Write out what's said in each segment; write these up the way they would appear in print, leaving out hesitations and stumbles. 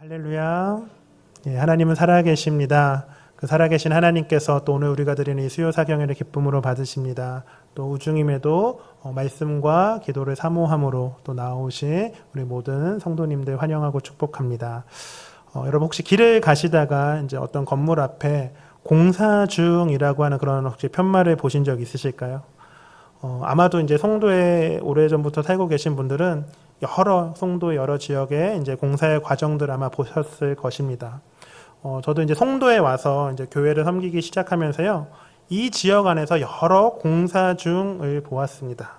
할렐루야. 예, 하나님은 살아계십니다. 그 살아계신 하나님께서 또 오늘 우리가 드리는 이 수요사경회를 기쁨으로 받으십니다. 또 우중임에도 말씀과 기도를 사모함으로 또 나오신 우리 모든 성도님들 환영하고 축복합니다. 여러분 혹시 길을 가시다가 이제 어떤 건물 앞에 공사 중이라고 하는 그런 혹시 편말을 보신 적 있으실까요? 아마도 이제 송도에 오래전부터 살고 계신 분들은 여러 송도 여러 지역에 이제 공사의 과정들 아마 보셨을 것입니다. 저도 이제 송도에 와서 이제 교회를 섬기기 시작하면서요, 이 지역 안에서 여러 공사 중을 보았습니다.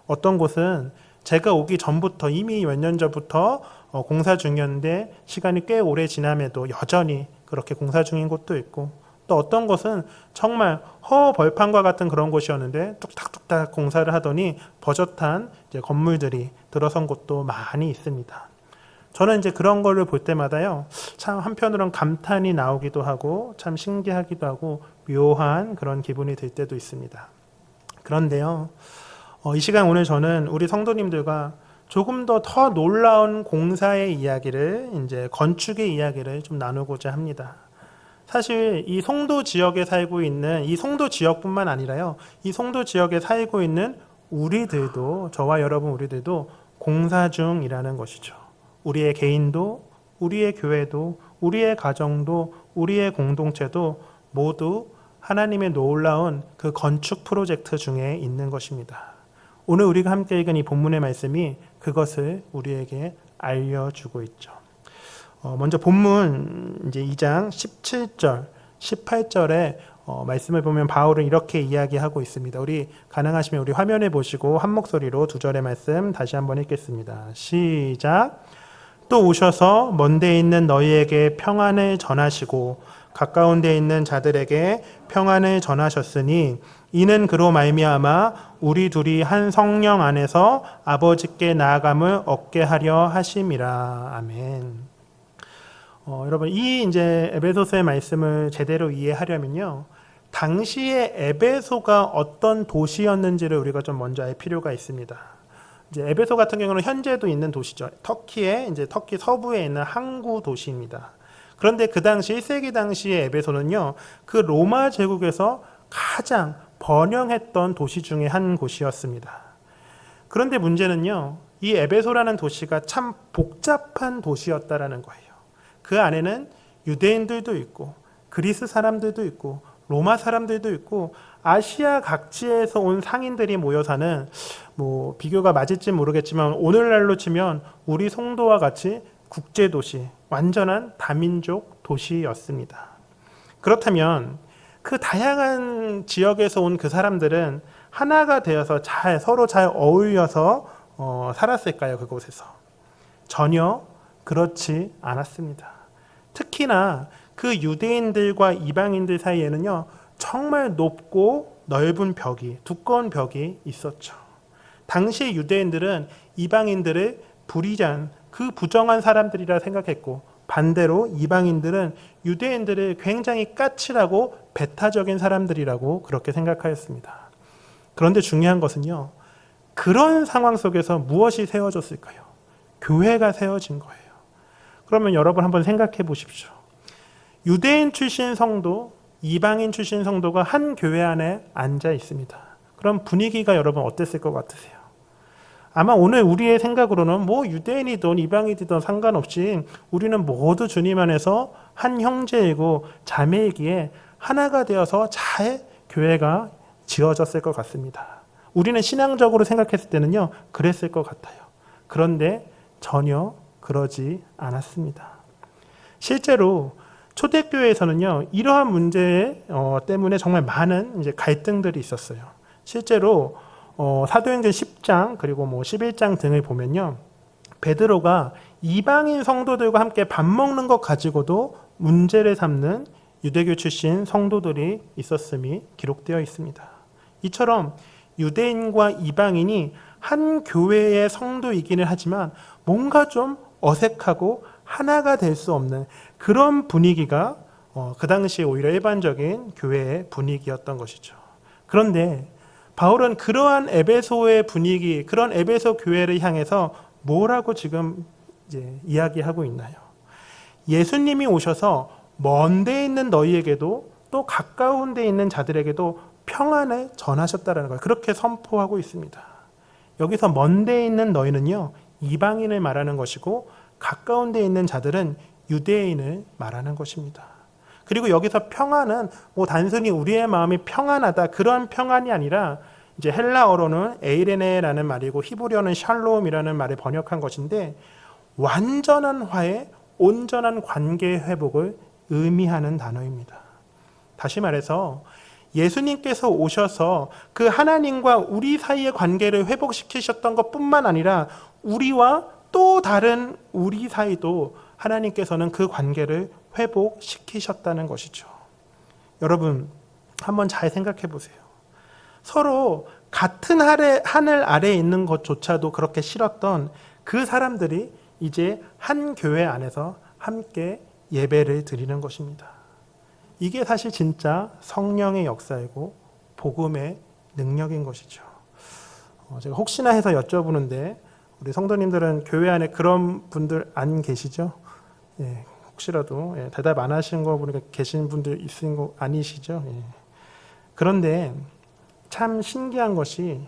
어떤 곳은 제가 오기 전부터 이미 몇 년 전부터 공사 중이었는데 시간이 꽤 오래 지남에도 여전히 그렇게 공사 중인 곳도 있고, 또 어떤 곳은 정말 허벌판과 같은 그런 곳이었는데 뚝딱뚝딱 공사를 하더니 버젓한 이제 건물들이 들어선 곳도 많이 있습니다. 저는 이제 그런 거를 볼 때마다요, 참 한편으로는 감탄이 나오기도 하고 참 신기하기도 하고 묘한 그런 기분이 들 때도 있습니다. 그런데요, 이 시간 오늘 저는 우리 성도님들과 조금 더 놀라운 공사의 이야기를, 이제 건축의 이야기를 좀 나누고자 합니다. 사실 이 송도 지역에 살고 있는, 이 송도 지역뿐만 아니라요, 이 송도 지역에 살고 있는 우리들도, 저와 여러분 우리들도 공사 중이라는 것이죠. 우리의 개인도, 우리의 교회도, 우리의 가정도, 우리의 공동체도 모두 하나님의 놀라운 그 건축 프로젝트 중에 있는 것입니다. 오늘 우리가 함께 읽은 이 본문의 말씀이 그것을 우리에게 알려주고 있죠. 먼저 본문 이제 2장 17절, 18절에 말씀을 보면 바울은 이렇게 이야기하고 있습니다. 우리 가능하시면 우리 화면에 보시고 한 목소리로 두 절의 말씀 다시 한번 읽겠습니다. 시작. 또 오셔서 먼 데 있는 너희에게 평안을 전하시고 가까운 데 있는 자들에게 평안을 전하셨으니 이는 그로 말미암아 우리 둘이 한 성령 안에서 아버지께 나아감을 얻게 하려 하심이라. 아멘. 여러분, 이 이제 에베소서의 말씀을 제대로 이해하려면요, 당시에 에베소가 어떤 도시였는지를 우리가 좀 먼저 알 필요가 있습니다. 이제 에베소 같은 경우는 현재도 있는 도시죠. 터키 서부에 있는 항구 도시입니다. 그런데 그 당시 1세기 당시의 에베소는요, 그 로마 제국에서 가장 번영했던 도시 중에 한 곳이었습니다. 그런데 문제는요, 이 에베소라는 도시가 참 복잡한 도시였다라는 거예요. 그 안에는 유대인들도 있고 그리스 사람들도 있고 로마 사람들도 있고 아시아 각지에서 온 상인들이 모여 사는, 뭐 비교가 맞을지 모르겠지만 오늘날로 치면 우리 송도와 같이 국제도시, 완전한 다민족 도시였습니다. 그렇다면 그 다양한 지역에서 온 그 사람들은 하나가 되어서 서로 잘 어울려서 살았을까요? 그곳에서? 전혀 그렇지 않았습니다. 특히나 그 유대인들과 이방인들 사이에는요, 정말 높고 넓은 벽이, 두꺼운 벽이 있었죠. 당시 유대인들은 이방인들을 불의한, 그 부정한 사람들이라 생각했고, 반대로 이방인들은 유대인들을 굉장히 까칠하고 배타적인 사람들이라고 그렇게 생각하였습니다. 그런데 중요한 것은요, 그런 상황 속에서 무엇이 세워졌을까요? 교회가 세워진 거예요. 그러면 여러분 한번 생각해 보십시오. 유대인 출신 성도, 이방인 출신 성도가 한 교회 안에 앉아 있습니다. 그럼 분위기가 여러분 어땠을 것 같으세요? 아마 오늘 우리의 생각으로는 뭐 유대인이든 이방인이든 상관없이 우리는 모두 주님 안에서 한 형제이고 자매이기에 하나가 되어서 잘 교회가 지어졌을 것 같습니다. 우리는 신앙적으로 생각했을 때는요, 그랬을 것 같아요. 그런데 전혀 그러지 않았습니다. 실제로 초대교회에서는요, 이러한 문제 때문에 정말 많은 이제 갈등들이 있었어요. 실제로 사도행전 10장 그리고 11장 등을 보면요, 베드로가 이방인 성도들과 함께 밥 먹는 것 가지고도 문제를 삼는 유대교 출신 성도들이 있었음이 기록되어 있습니다. 이처럼 유대인과 이방인이 한 교회의 성도이기는 하지만 뭔가 좀 어색하고 하나가 될 수 없는 그런 분위기가 그 당시에 오히려 일반적인 교회의 분위기였던 것이죠. 그런데 바울은 그러한 에베소의 분위기, 그런 에베소 교회를 향해서 뭐라고 지금 이제 이야기하고 있나요? 예수님이 오셔서 먼 데 있는 너희에게도 또 가까운 데 있는 자들에게도 평안을 전하셨다라는 거예요. 그렇게 선포하고 있습니다. 여기서 먼 데 있는 너희는요, 이방인을 말하는 것이고 가까운 데 있는 자들은 유대인을 말하는 것입니다. 그리고 여기서 평안은 뭐 단순히 우리의 마음이 평안하다 그런 평안이 아니라 이제 헬라어로는 에이레네라는 말이고 히브리어는 샬롬이라는 말을 번역한 것인데 완전한 화해, 온전한 관계 회복을 의미하는 단어입니다. 다시 말해서 예수님께서 오셔서 그 하나님과 우리 사이의 관계를 회복시키셨던 것뿐만 아니라 우리와 또 다른 우리 사이도 하나님께서는 그 관계를 회복시키셨다는 것이죠. 여러분, 한번 잘 생각해 보세요. 서로 같은 하늘 아래에 있는 것조차도 그렇게 싫었던 그 사람들이 이제 한 교회 안에서 함께 예배를 드리는 것입니다. 이게 사실 진짜 성령의 역사이고 복음의 능력인 것이죠. 제가 혹시나 해서 여쭤보는데 우리 성도님들은 교회 안에 그런 분들 안 계시죠? 예, 혹시라도 대답 안 하시는 거 보니까 계신 분들 있으신 거 아니시죠? 예. 그런데 참 신기한 것이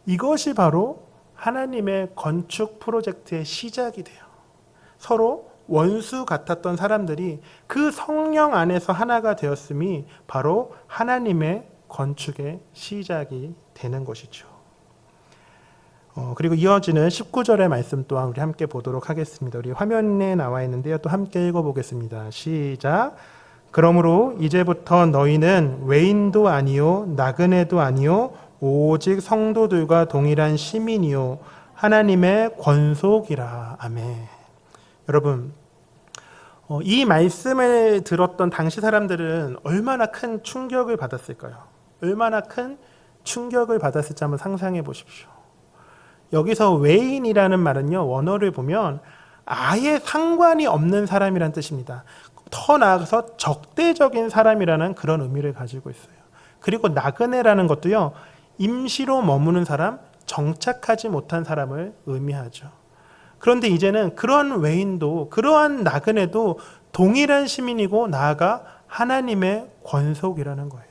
이것이 바로 하나님의 건축 프로젝트의 시작이 돼요. 서로 원수 같았던 사람들이 그 성령 안에서 하나가 되었음이 바로 하나님의 건축의 시작이 되는 것이죠. 그리고 이어지는 19절의 말씀 또한 우리 함께 보도록 하겠습니다. 우리 화면에 나와 있는데요. 또 함께 읽어보겠습니다. 시작. 그러므로 이제부터 너희는 외인도 아니요 나그네도 아니요 오직 성도들과 동일한 시민이요 하나님의 권속이라. 아멘. 여러분, 이 말씀을 들었던 당시 사람들은 얼마나 큰 충격을 받았을까요? 얼마나 큰 충격을 받았을지 한번 상상해 보십시오. 여기서 외인이라는 말은요, 원어를 보면 아예 상관이 없는 사람이란 뜻입니다. 더 나아가서 적대적인 사람이라는 그런 의미를 가지고 있어요. 그리고 나그네라는 것도요, 임시로 머무는 사람, 정착하지 못한 사람을 의미하죠. 그런데 이제는 그런 외인도, 그러한 나그네도 동일한 시민이고 나아가 하나님의 권속이라는 거예요.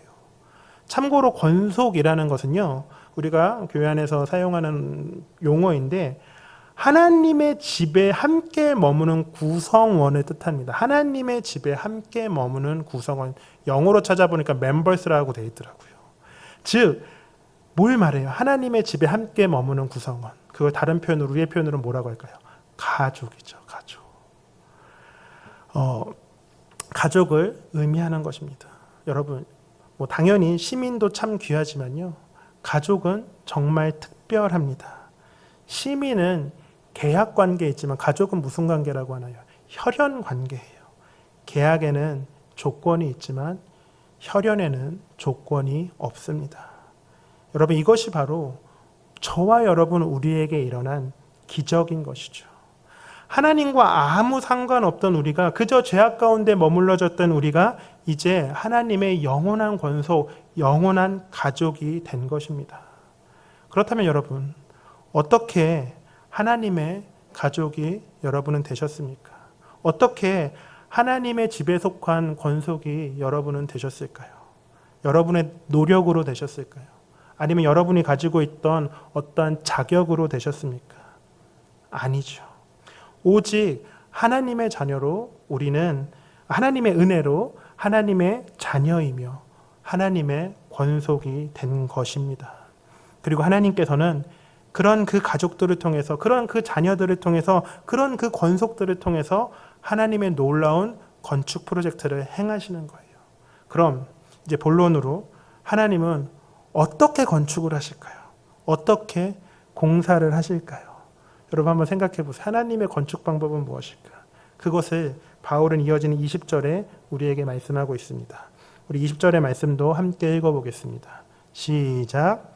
참고로 권속이라는 것은요, 우리가 교회 안에서 사용하는 용어인데 하나님의 집에 함께 머무는 구성원을 뜻합니다. 하나님의 집에 함께 머무는 구성원. 영어로 찾아보니까 members라고 되어 있더라고요. 즉, 뭘 말해요? 하나님의 집에 함께 머무는 구성원. 그걸 다른 표현으로, 우리의 표현으로 뭐라고 할까요? 가족이죠. 가족. 가족을 의미하는 것입니다. 여러분, 뭐 당연히 시민도 참 귀하지만요, 가족은 정말 특별합니다. 시민은 계약 관계에 있지만 가족은 무슨 관계라고 하나요? 혈연 관계예요. 계약에는 조건이 있지만 혈연에는 조건이 없습니다. 여러분, 이것이 바로 저와 여러분 우리에게 일어난 기적인 것이죠. 하나님과 아무 상관없던 우리가, 그저 죄악 가운데 머물러졌던 우리가 이제 하나님의 영원한 권속, 영원한 가족이 된 것입니다. 그렇다면 여러분, 어떻게 하나님의 가족이 여러분은 되셨습니까? 어떻게 하나님의 집에 속한 권속이 여러분은 되셨을까요? 여러분의 노력으로 되셨을까요? 아니면 여러분이 가지고 있던 어떠한 자격으로 되셨습니까? 아니죠. 오직 하나님의 자녀로, 우리는 하나님의 은혜로 하나님의 자녀이며 하나님의 권속이 된 것입니다. 그리고 하나님께서는 그런 그 가족들을 통해서, 그런 그 자녀들을 통해서, 그런 그 권속들을 통해서 하나님의 놀라운 건축 프로젝트를 행하시는 거예요. 그럼 이제 본론으로, 하나님은 어떻게 건축을 하실까요? 어떻게 공사를 하실까요? 여러분 한번 생각해 보세요. 하나님의 건축 방법은 무엇일까? 그것을 바울은 이어지는 20절에 우리에게 말씀하고 있습니다. 우리 20절의 말씀도 함께 읽어보겠습니다. 시작.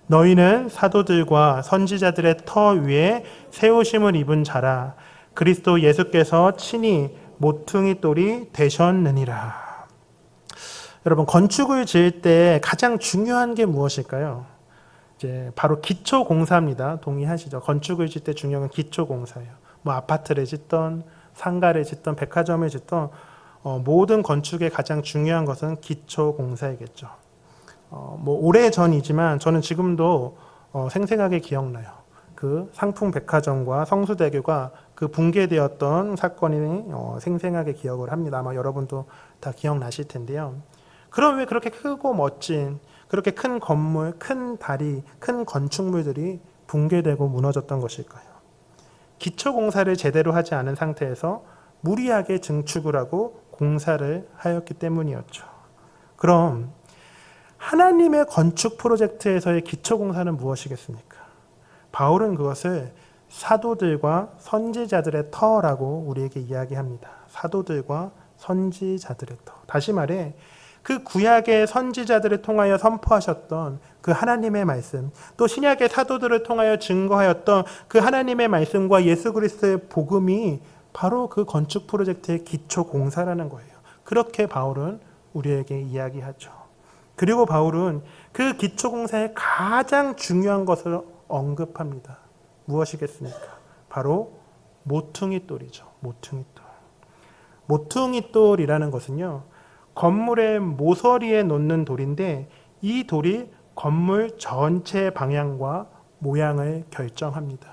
너희는 사도들과 선지자들의 터 위에 세우심을 입은 자라. 그리스도 예수께서 친히 모퉁이 돌이 되셨느니라. 여러분, 건축을 지을 때 가장 중요한 게 무엇일까요? 이제 바로 기초 공사입니다. 동의하시죠? 건축을 짓을 때 중요한 기초 공사예요. 뭐 아파트를 짓던 상가를 짓던 백화점을 짓던 모든 건축의 가장 중요한 것은 기초 공사이겠죠. 뭐 오래 전이지만 저는 지금도 생생하게 기억나요. 그 상풍 백화점과 성수대교가 그 붕괴되었던 사건이 생생하게 기억을 합니다. 아마 여러분도 다 기억나실 텐데요. 그럼 왜 그렇게 크고 멋진 그렇게 큰 건물, 큰 다리, 큰 건축물들이 붕괴되고 무너졌던 것일까요? 기초 공사를 제대로 하지 않은 상태에서 무리하게 증축을 하고 공사를 하였기 때문이었죠. 그럼 하나님의 건축 프로젝트에서의 기초 공사는 무엇이겠습니까? 바울은 그것을 사도들과 선지자들의 터라고 우리에게 이야기합니다. 사도들과 선지자들의 터. 다시 말해 그 구약의 선지자들을 통하여 선포하셨던 그 하나님의 말씀, 또 신약의 사도들을 통하여 증거하였던 그 하나님의 말씀과 예수 그리스도의 복음이 바로 그 건축 프로젝트의 기초 공사라는 거예요. 그렇게 바울은 우리에게 이야기하죠. 그리고 바울은 그 기초 공사의 가장 중요한 것을 언급합니다. 무엇이겠습니까? 바로 모퉁이 돌이죠. 모퉁이 돌. 모퉁이 돌이라는 것은요, 건물의 모서리에 놓는 돌인데 이 돌이 건물 전체 방향과 모양을 결정합니다.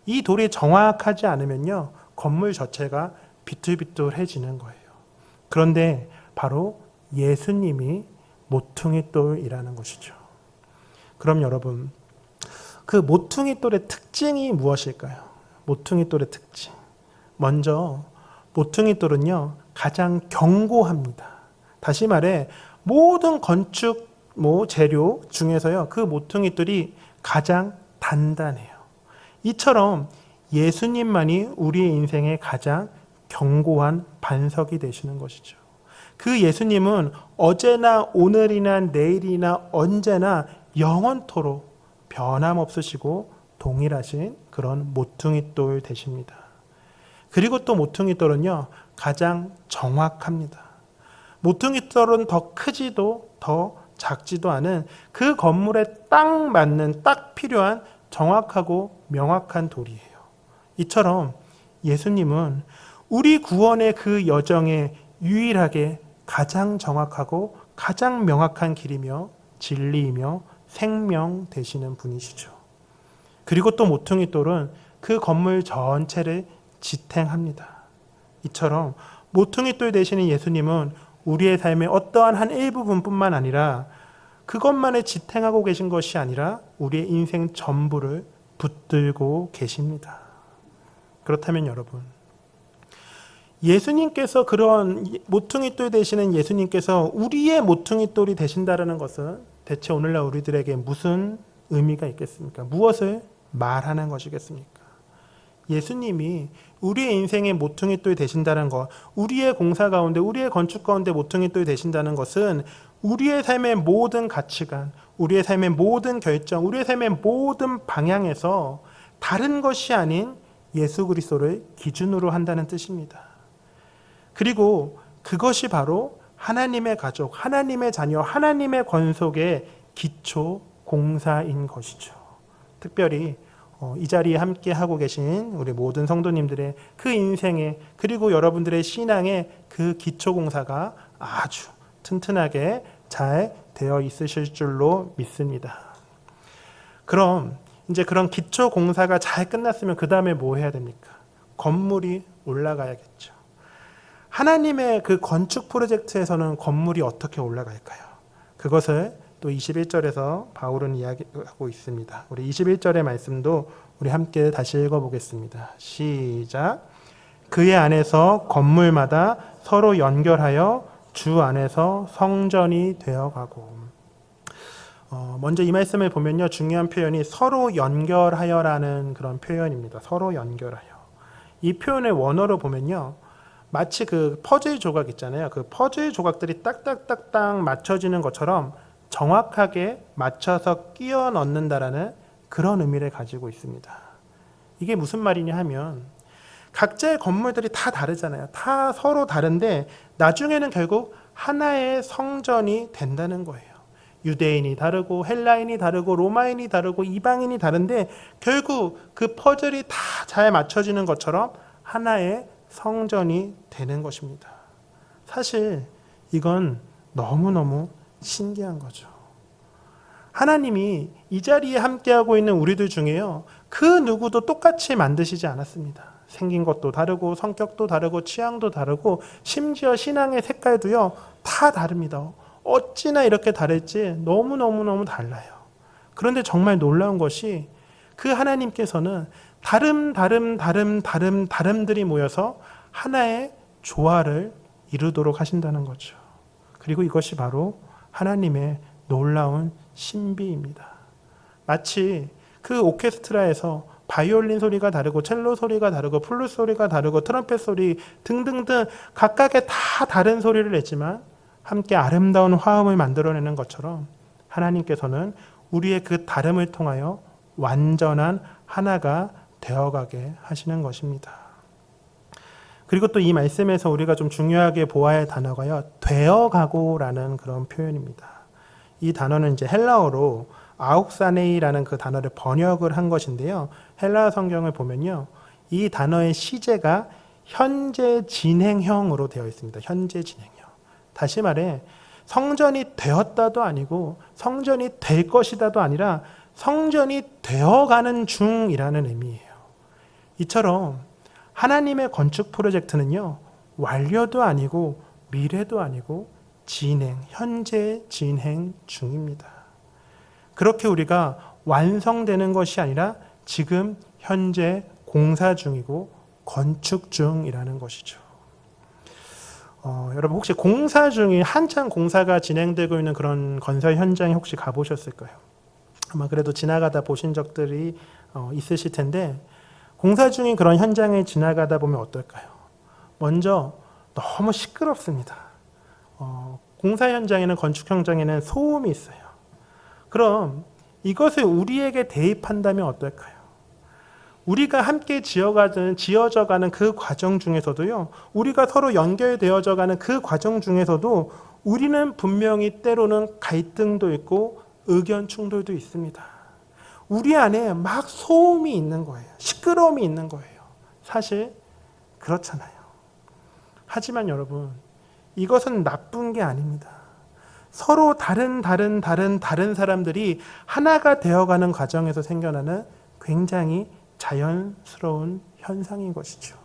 이 돌이 정확하지 않으면요, 건물 자체가 비뚤비뚤해지는 거예요. 그런데 바로 예수님이 모퉁이 돌이라는 것이죠. 그럼 여러분, 그 모퉁이 돌의 특징이 무엇일까요? 모퉁이 돌의 특징. 먼저 모퉁이 돌은요, 가장 견고합니다. 다시 말해 모든 건축 재료 중에서요, 그 모퉁이 돌이 가장 단단해요. 이처럼 예수님만이 우리의 인생의 가장 견고한 반석이 되시는 것이죠. 그 예수님은 어제나 오늘이나 내일이나 언제나 영원토록 변함없으시고 동일하신 그런 모퉁이 돌 되십니다. 그리고 또 모퉁이 돌은요, 가장 정확합니다. 모퉁이 돌은 더 크지도 더 작지도 않은 그 건물에 딱 맞는, 딱 필요한 정확하고 명확한 돌이에요. 이처럼 예수님은 우리 구원의 그 여정에 유일하게 가장 정확하고 가장 명확한 길이며 진리이며 생명 되시는 분이시죠. 그리고 또 모퉁이 돌은 그 건물 전체를 지탱합니다. 이처럼 모퉁이 돌 되시는 예수님은 우리의 삶의 어떠한 한 일부분뿐만 아니라 그것만을 지탱하고 계신 것이 아니라 우리의 인생 전부를 붙들고 계십니다. 그렇다면 여러분, 예수님께서 그런 모퉁이 돌 되시는 예수님께서 우리의 모퉁이 돌이 되신다는 것은 대체 오늘날 우리들에게 무슨 의미가 있겠습니까? 무엇을 말하는 것이겠습니까? 예수님이 우리의 인생의 모퉁이 돌이 되신다는 것, 우리의 공사 가운데, 우리의 건축 가운데 모퉁이 돌이 되신다는 것은 우리의 삶의 모든 가치관, 우리의 삶의 모든 결정, 우리의 삶의 모든 방향에서 다른 것이 아닌 예수 그리스도를 기준으로 한다는 뜻입니다. 그리고 그것이 바로 하나님의 가족, 하나님의 자녀, 하나님의 권속의 기초 공사인 것이죠. 특별히 이 자리에 함께 하고 계신 우리 모든 성도님들의 그 인생에, 그리고 여러분들의 신앙의 그 기초 공사가 아주 튼튼하게 잘 되어 있으실 줄로 믿습니다. 그럼 이제 그런 기초 공사가 잘 끝났으면 그 다음에 뭐 해야 됩니까? 건물이 올라가야겠죠. 하나님의 그 건축 프로젝트에서는 건물이 어떻게 올라갈까요? 그것을 또 21절에서 바울은 이야기하고 있습니다. 우리 21절의 말씀도 우리 함께 다시 읽어보겠습니다. 시작. 그의 안에서 건물마다 서로 연결하여 주 안에서 성전이 되어가고. 먼저 이 말씀을 보면요, 중요한 표현이 서로 연결하여라는 그런 표현입니다. 서로 연결하여. 이 표현의 원어로 보면요, 마치 그 퍼즐 조각 있잖아요. 그 퍼즐 조각들이 딱딱딱딱 맞춰지는 것처럼 정확하게 맞춰서 끼워 넣는다라는 그런 의미를 가지고 있습니다. 이게 무슨 말이냐 하면 각자의 건물들이 다 다르잖아요. 다 서로 다른데 나중에는 결국 하나의 성전이 된다는 거예요. 유대인이 다르고 헬라인이 다르고 로마인이 다르고 이방인이 다른데 결국 그 퍼즐이 다 잘 맞춰지는 것처럼 하나의 성전이 되는 것입니다. 사실 이건 너무너무 신기한 거죠. 하나님이 이 자리에 함께하고 있는 우리들 중에요, 그 누구도 똑같이 만드시지 않았습니다. 생긴 것도 다르고 성격도 다르고 취향도 다르고 심지어 신앙의 색깔도요 다 다릅니다. 어찌나 이렇게 다를지 너무너무너무 달라요. 그런데 정말 놀라운 것이 그 하나님께서는 다름들이 모여서 하나의 조화를 이루도록 하신다는 거죠. 그리고 이것이 바로 하나님의 놀라운 신비입니다. 마치 그 오케스트라에서 바이올린 소리가 다르고 첼로 소리가 다르고 플룻 소리가 다르고 트럼펫 소리 등등등 각각의 다 다른 소리를 냈지만 함께 아름다운 화음을 만들어내는 것처럼 하나님께서는 우리의 그 다름을 통하여 완전한 하나가 되어가게 하시는 것입니다. 그리고 또 이 말씀에서 우리가 좀 중요하게 보아야 할 단어가요, 되어가고라는 그런 표현입니다. 이 단어는 이제 헬라어로 아욱사네이라는 그 단어를 번역을 한 것인데요. 헬라어 성경을 보면요, 이 단어의 시제가 현재 진행형으로 되어 있습니다. 현재 진행형. 다시 말해 성전이 되었다도 아니고 성전이 될 것이다도 아니라 성전이 되어가는 중이라는 의미예요. 이처럼 하나님의 건축 프로젝트는요, 완료도 아니고 미래도 아니고 현재 진행 중입니다. 그렇게 우리가 완성되는 것이 아니라 지금 현재 공사 중이고 건축 중이라는 것이죠. 여러분 혹시 공사 중인 한창 공사가 진행되고 있는 그런 건설 현장에 혹시 가보셨을까요? 아마 그래도 지나가다 보신 적들이 있으실 텐데, 공사 중인 그런 현장에 지나가다 보면 어떨까요? 먼저 너무 시끄럽습니다. 공사 현장에는, 건축 현장에는 소음이 있어요. 그럼 이것을 우리에게 대입한다면 어떨까요? 우리가 함께 지어져가는 그 과정 중에서도요, 우리가 서로 연결되어져가는 그 과정 중에서도 우리는 분명히 때로는 갈등도 있고 의견 충돌도 있습니다. 우리 안에 막 소음이 있는 거예요. 시끄러움이 있는 거예요. 사실 그렇잖아요. 하지만 여러분, 이것은 나쁜 게 아닙니다. 서로 다른 사람들이 하나가 되어가는 과정에서 생겨나는 굉장히 자연스러운 현상인 것이죠.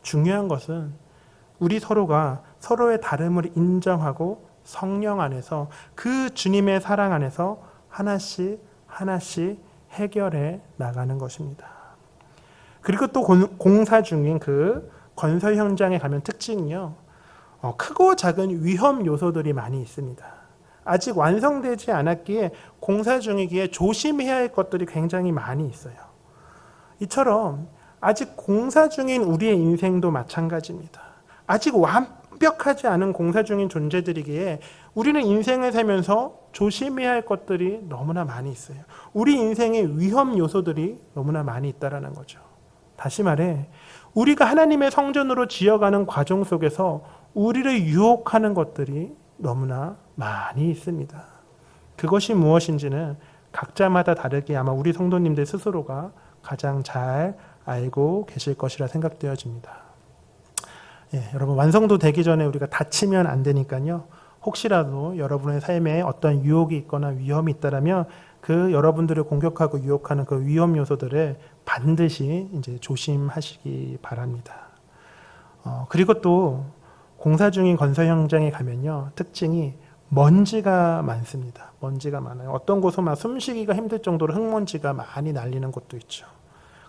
중요한 것은 우리 서로가 서로의 다름을 인정하고 성령 안에서 그 주님의 사랑 안에서 하나씩 해결해 나가는 것입니다. 그리고 또 공사 중인 그 건설 현장에 가면 특징이요, 크고 작은 위험 요소들이 많이 있습니다. 아직 완성되지 않았기에 공사 중이기에 조심해야 할 것들이 굉장히 많이 있어요. 이처럼 아직 공사 중인 우리의 인생도 마찬가지입니다. 아직 완벽하지 않은 공사 중인 존재들이기에 우리는 인생을 살면서 조심해야 할 것들이 너무나 많이 있어요. 우리 인생의 위험 요소들이 너무나 많이 있다는 거죠. 다시 말해 우리가 하나님의 성전으로 지어가는 과정 속에서 우리를 유혹하는 것들이 너무나 많이 있습니다. 그것이 무엇인지는 각자마다 다르게 아마 우리 성도님들 스스로가 가장 잘 알고 계실 것이라 생각되어집니다. 여러분, 완성도 되기 전에 우리가 다치면 안 되니까요. 혹시라도 여러분의 삶에 어떤 유혹이 있거나 위험이 있다면 그 여러분들을 공격하고 유혹하는 그 위험 요소들을 반드시 이제 조심하시기 바랍니다. 그리고 또 공사 중인 건설 현장에 가면요, 특징이 먼지가 많습니다. 먼지가 많아요. 어떤 곳은 막 숨쉬기가 힘들 정도로 흙먼지가 많이 날리는 곳도 있죠.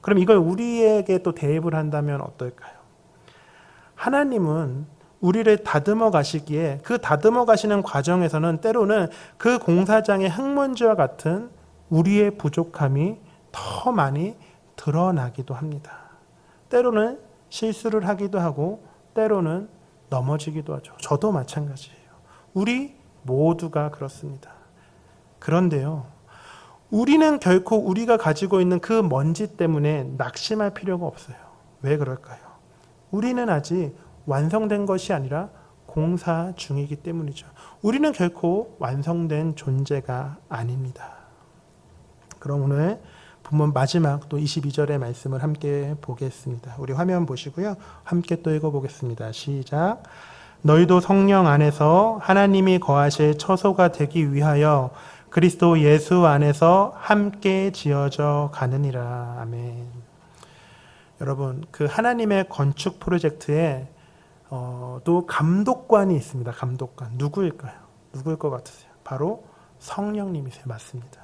그럼 이걸 우리에게 또 대입을 한다면 어떨까요? 하나님은 우리를 다듬어 가시기에 그 다듬어 가시는 과정에서는 때로는 그 공사장의 흙먼지와 같은 우리의 부족함이 더 많이 드러나기도 합니다. 때로는 실수를 하기도 하고 때로는 넘어지기도 하죠. 저도 마찬가지예요. 우리 모두가 그렇습니다. 그런데요, 우리는 결코 우리가 가지고 있는 그 먼지 때문에 낙심할 필요가 없어요. 왜 그럴까요? 우리는 아직 완성된 것이 아니라 공사 중이기 때문이죠. 우리는 결코 완성된 존재가 아닙니다. 그럼 오늘 본문 마지막 또 22절의 말씀을 함께 보겠습니다. 우리 화면 보시고요. 함께 또 읽어보겠습니다. 시작. 너희도 성령 안에서 하나님이 거하실 처소가 되기 위하여 그리스도 예수 안에서 함께 지어져 가느니라. 아멘. 여러분, 그 하나님의 건축 프로젝트에 또 감독관이 있습니다. 감독관. 누구일까요? 누구일 것 같으세요? 바로 성령님이세요. 맞습니다.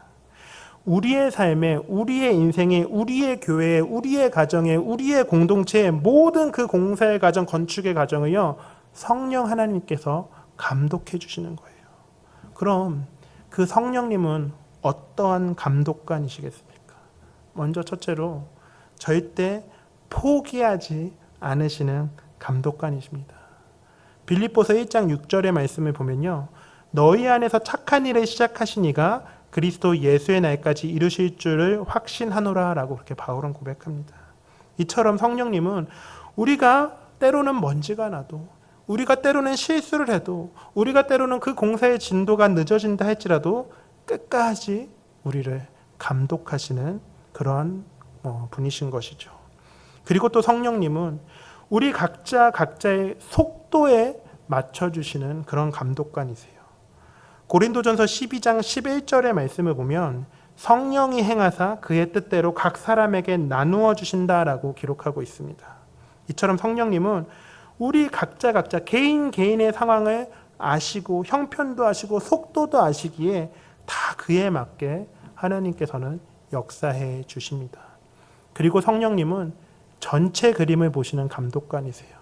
우리의 삶에, 우리의 인생에, 우리의 교회에, 우리의 가정에, 우리의 공동체에 모든 그 공사의 과정, 건축의 과정을요, 성령 하나님께서 감독해 주시는 거예요. 그럼 그 성령님은 어떠한 감독관이시겠습니까? 먼저 첫째로 절대 포기하지 않으시는 감독관이십니다. 빌립보서 1장 6절의 말씀을 보면요, 너희 안에서 착한 일을 시작하신 이가 그리스도 예수의 날까지 이루실 줄을 확신하노라 라고 그렇게 바울은 고백합니다. 이처럼 성령님은 우리가 때로는 먼지가 나도, 우리가 때로는 실수를 해도, 우리가 때로는 그 공사의 진도가 늦어진다 할지라도 끝까지 우리를 감독하시는 그러한 분이신 것이죠. 그리고 또 성령님은 우리 각자의 속도에 맞춰주시는 그런 감독관이세요. 고린도전서 12장 11절의 말씀을 보면 성령이 행하사 그의 뜻대로 각 사람에게 나누어 주신다라고 기록하고 있습니다. 이처럼 성령님은 우리 각자 개인의 상황을 아시고 형편도 아시고 속도도 아시기에 다 그에 맞게 하나님께서는 역사해 주십니다. 그리고 성령님은 전체 그림을 보시는 감독관이세요.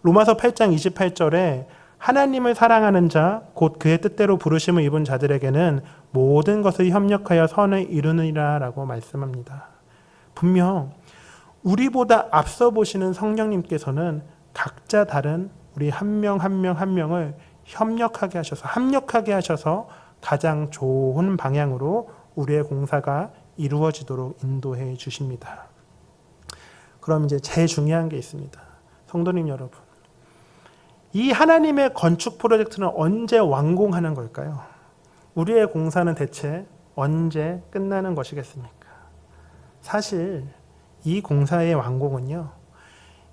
로마서 8장 28절에 하나님을 사랑하는 자, 곧 그의 뜻대로 부르심을 입은 자들에게는 모든 것을 협력하여 선을 이루느니라 라고 말씀합니다. 분명 우리보다 앞서 보시는 성령님께서는 각자 다른 우리 한 명 한 명을 협력하게 하셔서, 합력하게 하셔서 가장 좋은 방향으로 우리의 공사가 이루어지도록 인도해 주십니다. 그럼 이제 제일 중요한 게 있습니다. 성도님 여러분, 이 하나님의 건축 프로젝트는 언제 완공하는 걸까요? 우리의 공사는 대체 언제 끝나는 것이겠습니까? 사실 이 공사의 완공은요,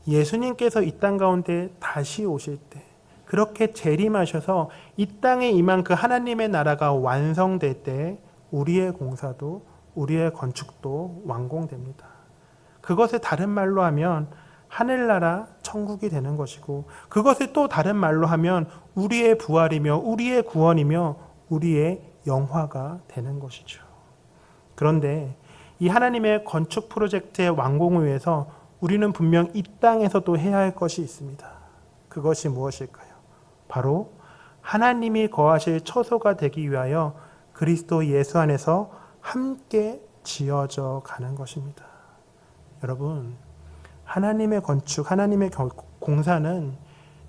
예수님께서 이 땅 가운데 다시 오실 때, 그렇게 재림하셔서 이 땅에 임한 그 하나님의 나라가 완성될 때 우리의 공사도, 우리의 건축도 완공됩니다. 그것을 다른 말로 하면 하늘나라 천국이 되는 것이고, 그것을 또 다른 말로 하면 우리의 부활이며 우리의 구원이며 우리의 영화가 되는 것이죠. 그런데 이 하나님의 건축 프로젝트의 완공을 위해서 우리는 분명 이 땅에서도 해야 할 것이 있습니다. 그것이 무엇일까요? 바로 하나님이 거하실 처소가 되기 위하여 그리스도 예수 안에서 함께 지어져 가는 것입니다. 여러분, 하나님의 건축, 하나님의 공사는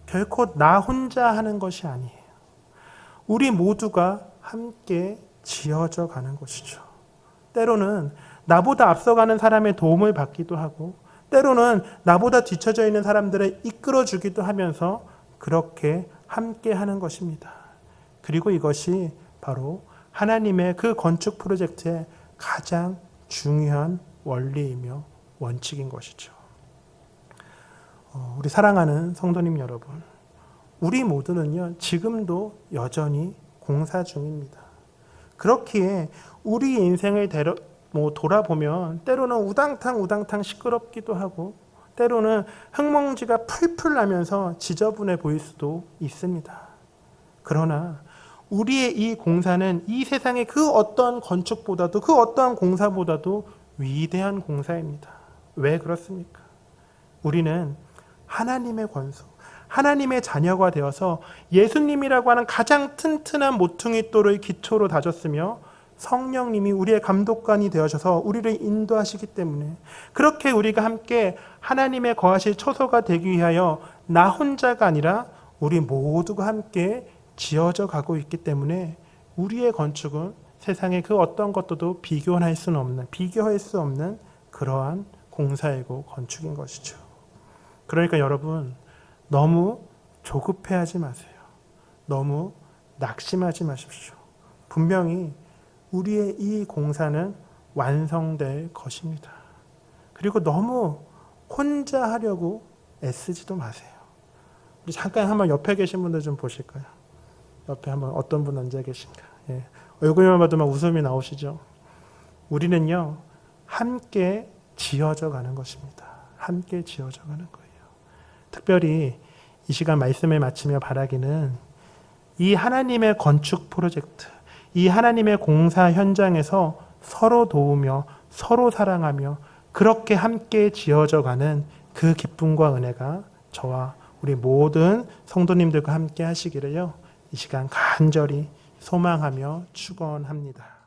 결코 나 혼자 하는 것이 아니에요. 우리 모두가 함께 지어져 가는 것이죠. 때로는 나보다 앞서가는 사람의 도움을 받기도 하고, 때로는 나보다 뒤처져 있는 사람들을 이끌어주기도 하면서 그렇게 함께 하는 것입니다. 그리고 이것이 바로 하나님의 그 건축 프로젝트의 가장 중요한 원리이며 원칙인 것이죠. 우리 사랑하는 성도님 여러분, 우리 모두는요, 지금도 여전히 공사 중입니다. 그렇기에 우리 인생을 돌아보면 때로는 우당탕 시끄럽기도 하고, 때로는 흙먼지가 풀풀 나면서 지저분해 보일 수도 있습니다. 그러나 우리의 이 공사는 이 세상의 그 어떤 건축보다도, 그 어떠한 공사보다도 위대한 공사입니다. 왜 그렇습니까? 우리는 하나님의 권소, 하나님의 자녀가 되어서 예수님이라고 하는 가장 튼튼한 모퉁이 돌을 기초로 다졌으며, 성령님이 우리의 감독관이 되어셔서 우리를 인도하시기 때문에, 그렇게 우리가 함께 하나님의 거하실 처소가 되기 위하여 나 혼자가 아니라 우리 모두가 함께 지어져 가고 있기 때문에 우리의 건축은 세상의 그 어떤 것도 비교할 수 없는 그러한 공사이고 건축인 것이죠. 그러니까 여러분, 너무 조급해하지 마세요. 너무 낙심하지 마십시오. 분명히 우리의 이 공사는 완성될 것입니다. 그리고 너무 혼자 하려고 애쓰지도 마세요. 우리 잠깐 한번 옆에 계신 분들 좀 보실까요? 옆에 한번 어떤 분 앉아 계신가? 예. 얼굴만 봐도 막 웃음이 나오시죠? 우리는요, 함께 지어져 가는 것입니다. 함께 지어져 가는 거예요. 특별히 이 시간 말씀을 마치며 바라기는 이 하나님의 건축 프로젝트, 이 하나님의 공사 현장에서 서로 도우며 서로 사랑하며 그렇게 함께 지어져 가는 그 기쁨과 은혜가 저와 우리 모든 성도님들과 함께 하시기를요, 이 시간 간절히 소망하며 축원합니다.